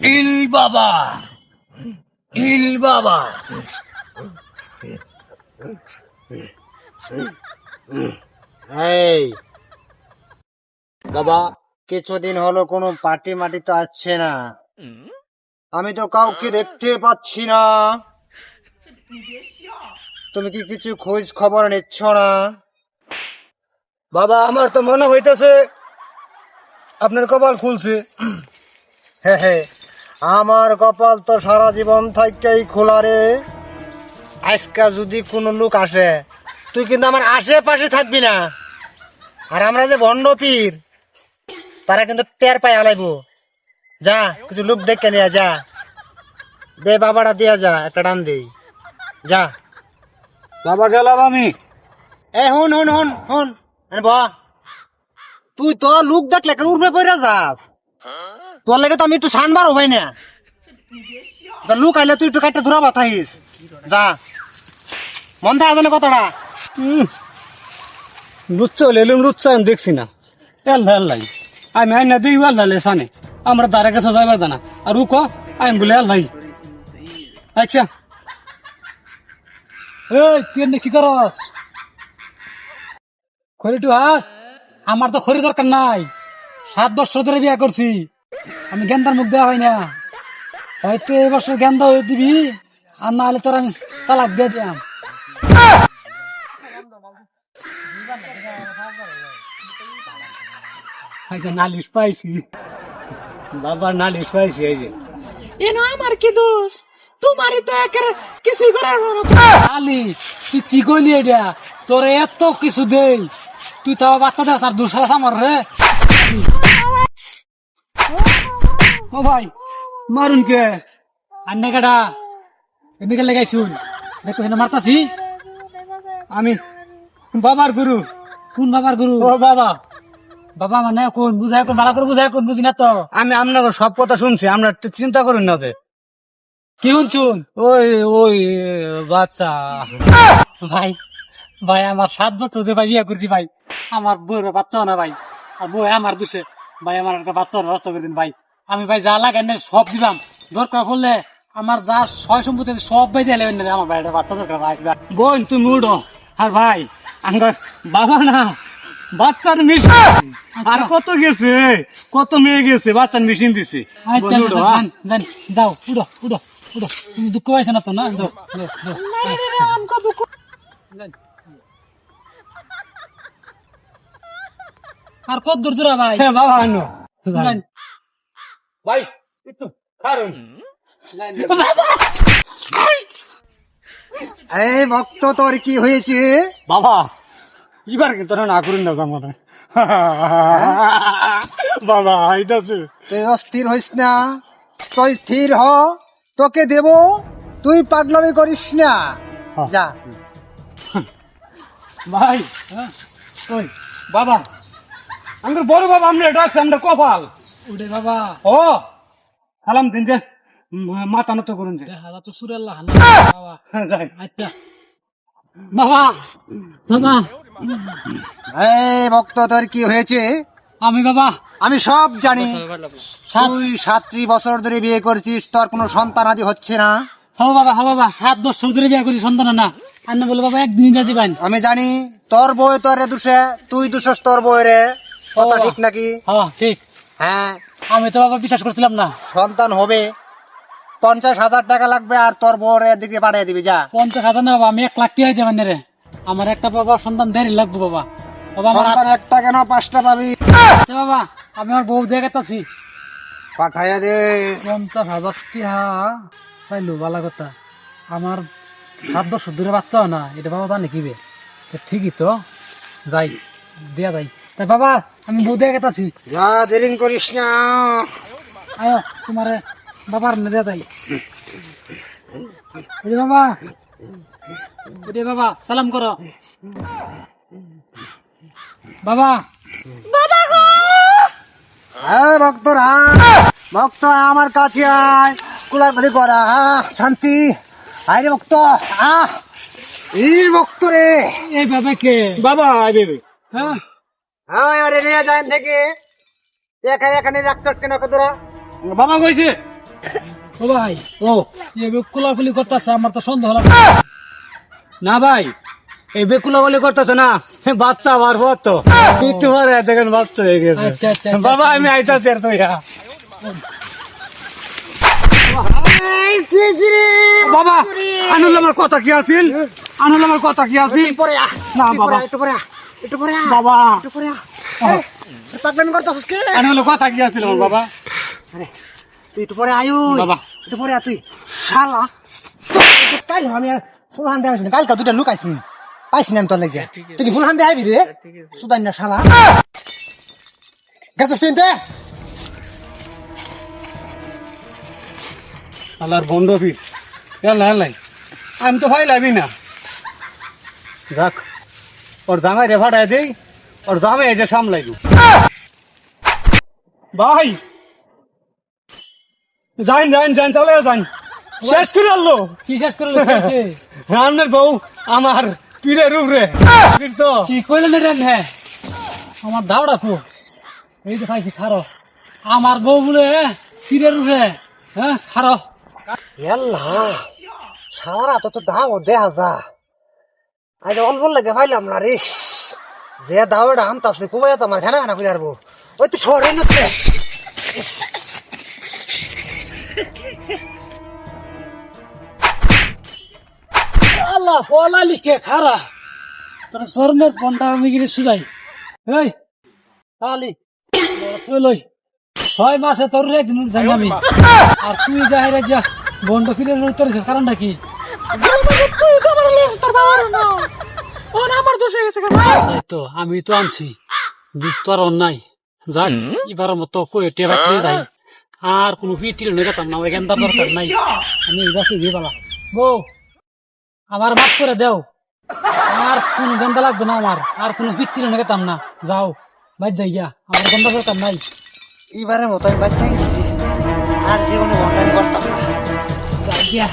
ইল বাবা, ইল বাবা। এই বাবা, কিছুদিন হলো কোনো পার্টি মাটি তো আসছে না, আমি তো কাউকে দেখতে পাচ্ছি না। তুমি কি কিছু খোঁজ খবর নিচ্ছ না? বাবা, আমার তো মনে হইতেছে আপনার কপাল খুলছে। হ্যাঁ হ্যাঁ, আমার কপাল তো সারা জীবন থাকতেই খোলা রে। আজকা যদি কোনো লোক আসে, তুই কিন্তু আমার আশেপাশে থাকবি না। আর আমরা যে ভণ্ড পীর, তারা কিন্তু টের পায় আলাইবো। যা, কিছু লোক দেখে নিয়ে যা, দে বাবাটা দিয়া যা, একটা টান দেই যা। বাবা, গেলাম আমি। এ হুন হুন হুন হুন, তুই তো লোক দেখলে একটা উঠবে পড়া যাস। তোর লাগে তো আমি একটু ছানবার হই না। লোক আইলে তুই একটু কাটতে দূরা বাতাইস যা। মন থাকে জানে কতটা লুচ্চা হলে লুচ্চা আমি দেখছি না। এল্লা এল্লাই আমি আইন না দিই আল্লাহ সানে আমরা দ্বারা কাছে যাইবার জানা আর ও ক আমি বলে আল্লাহ। আচ্ছা, এই তুই কি করস? খড়িটু হাস, আমার তো খড়ি দরকার নাই। 7 বছর ধরে বিয়া করছি, আমি গেন্দার মুখ দেওয়া হয় না। হয়তো এবছর গেন্দা হয়ে দিবি, আর না হলে তোর আমি তালাক দিয়ে দিলাম। নালিশ পাইছি বাবা, নালিশ পাইছি। এই যে এনো আমার কি দোষ? তোমারই তো একের কিছুই করার মতো। আলি, তুই কি কইলি এটা? তোর এত কিছু দেই, তুই তাও বাচ্চা দেখ তার দুঃসাহ আমার রে। ও ভাই, মারুন কে আন্নে কাটা এদিকে লেগাই শুন। দেখো এখানে মারতাছি আমি। বাবার গুরু। কোন বাবার গুরু? ও বাবা। বাবা মানে কোন? বুঝাই কোন, ভালো করে বুঝাই কোন, বুঝি না তো আমি। আপনাদের সব কথা শুনছি, আমরা একটু চিন্তা করুন না যে কি শুনছুন। ওই ওই বাচ্চা ভাই, ভাই আমার 7 বছর যে ভাই বিয়ে করছি ভাই, আমার বউর বাচ্চাও না ভাই, আর বউ আমার দুষে ভাই, আমার একটা বাচ্চার ব্যবস্থা করে দিন ভাই। আমি ভাই যা লাগাই না সব দিলাম, দরকার পড়লে আমার যা সয় সম্পত্তি সব ভাই দিয়ে নেবেন, আমার ভাই একটা বাচ্চা দরকার ভাই। বোন তুমি উঠো। আর ভাই আমার বাবা না, বাচ্চার মেশিন আর কত গেছে, কত মেয়ে গেছে, বাচ্চার মেশিন দিছে। যাও উঠো উঠো উঠো, তুমি দুঃখ পাইছো না তো? না যাও আর কত দূর দূরা ভাই? বাবা আনো ভাই, একটু কারণ এই ভক্ত, তোর কি হয়েছে? বাবা এবার কিন্তু না করুন না জামানে বাবা আইতাছে। তুই অস্থির হইস না, তুই স্থির হ, তোকে দেব, তুই পাগলামি করিস না। যা ভাই। ওই বাবা, আমার বড় বাবা আমরা ডাকছে, আমরা কপাল উঠে বাবা। ও সালাম দিন যে, মাথা নত করুন যে হালা তো সুরাল্লাহ বাবা। আচ্ছা বাবা, বাবা। এই ভক্ত, তোর কি হয়েছে? আমি বাবা, আমি সব জানি। তুই 7 বছর ধরে বিয়ে করছিস, তোর কোনো সন্তান আদি হচ্ছে না। হ্যাঁ বাবা, হ্যাঁ বাবা, 7 বছর ধরে বিয়ে করি, সন্তান না। আন্না বলে বাবা একদিন দিয়ে দিবেন। আমি জানি তোর বউ তোর দুষে, তুই দুষস তোর বউরে। কথা ঠিক নাকি? হ্যাঁ ঠিক। হ্যাঁ, আমি তো বাবা বিশ্বাস করছিলাম না। সন্তান হবে, 50,000 টাকা লাগবে, আর তোর বউরে দিকে পাঠিয়ে দিবি যা। 50,000 না বাবা, আমি 1 লাখ টাকা দেবেন রে। আমার একটা বাবা সন্তান 1.5 লাগবে বাবা। বাবা আমার সন্তান একটা কেন, 5টা পাবি। আচ্ছা বাবা, আমি আমার বউ দিয়ে গেতাছি। পাঠাইয়া দে। 50,000 টাকা চাইলো, ভালো কথা। আমার 7 বছর দূরে বাচ্চাও না, এটা বাবা জানে কি বে? ঠিকই তো, যাই দিয়া যাই। তাই বাবা, আমি বউ দিয়ে গেতাছি। যা, দেরি করিস না। আয়ো তোমারে বাবার না দিয়া যাই। এই যে বাবা, এই যে বাবা, সালাম করো বাবা। হ্যাঁ ভক্তরা, ভক্ত আমার কাছে আয়, কুলাকুলি করা, শান্তি। আরে ভক্ত, এই ভক্ত রে। এই বাবা কে? বাবা বেবে। হ্যাঁ হ্যাঁ, আরে নিয়ে যায় থেকে এখানে রাখতো কেন তোরা? বাবা কইছে ও ভাই ও এবার কোলাকুলি করতেছে আমার তো সন্দেহ হলো না ভাই এই বেকুলা বলে করতেছে না বাচ্চা আবার তো একটু পরে দেখেন বাচ্চা হয়ে গেছে আচ্ছা, আচ্ছা, আচ্ছা। বাবা আমি আইতাছি আর তুই বাবা আনুল আমার কথা কি আছিল আনুল আমার কথা কি আছিল না বাবা একটু পরে বাবা পাগলামি করতেছিস কে আনুল কথা কি আছিল আমার বাবা তুই একটু পরে আয়ু বাবা। একটু পরে তুই শালা কাল আমি আর ফুলহান দেওয়া হয়েছিল কালকা দুটা লুক আইসি পাইছি না আমি তোর লেগে তুই কি ফুলহান দেখাবি রে সুদাই না শালা গেছিস তুই তে আল্লাহর বন্ধ ফির আল্লাহ আল্লাহ আমি তো ভাই লাভি না যাক ওর জামাই রে ফাটাই দেই ওর জামাই যে সামলাইব ভাই যাইন যাইন যাইন চলে যাইন শেষ করে আনলো কি শেষ করে লইছে রান্নার বউ আমার পীরের উপরে পীর তো কি কইলেন রে হ্যাঁ আমার দাওড়া কো এই যে খাইছি খারো আমার বউ বলে ফিরে রুহে হ্যাঁ খারো আল্লাহ সারা তো দাও দেখা যা আজ অল্প লাগে পাইলাম না রে যে দাওয়াটা আনতাছে কুমাই তো আমার খানা খানা করে আসবো ওই তো শহরে নচ্ছে আল্লাহ ফলা লিখে খারা তোর স্বর্ণের পন্ডা আমি গিয়ে শুলাই এই আলি লই 6 মাসে তোর রে দিন যাই আমি আর তুই যাই রে যা বন্ড ফিরে উত্তরেছিস কারণটা কি তুই তো আমার লেস তোর বাবার না ও আমার দোষ হয়ে গেছে আচ্ছা, তো আমি তো আনছি দুধ তো আর অন্যায় যাক এবার মতো কয়ে টেবা খেয়ে যাই আর কোনো ফিটিল নিয়ে যেতাম না ওই গেন্দার দরকার নাই আমি এবার দিয়ে পেলাম বউ আমার মাফ করে দেও আর কোন গন্ধা লাগতো না আমার আর কোনো ফিটিল নিয়ে যেতাম না যাও বাইর যাই গিয়া আমার গন্ধা দরকার নাই এবারের মতো আমি বাচ্চা গেছি আর জীবনে ভণ্ডামি করতাম না যাই গিয়া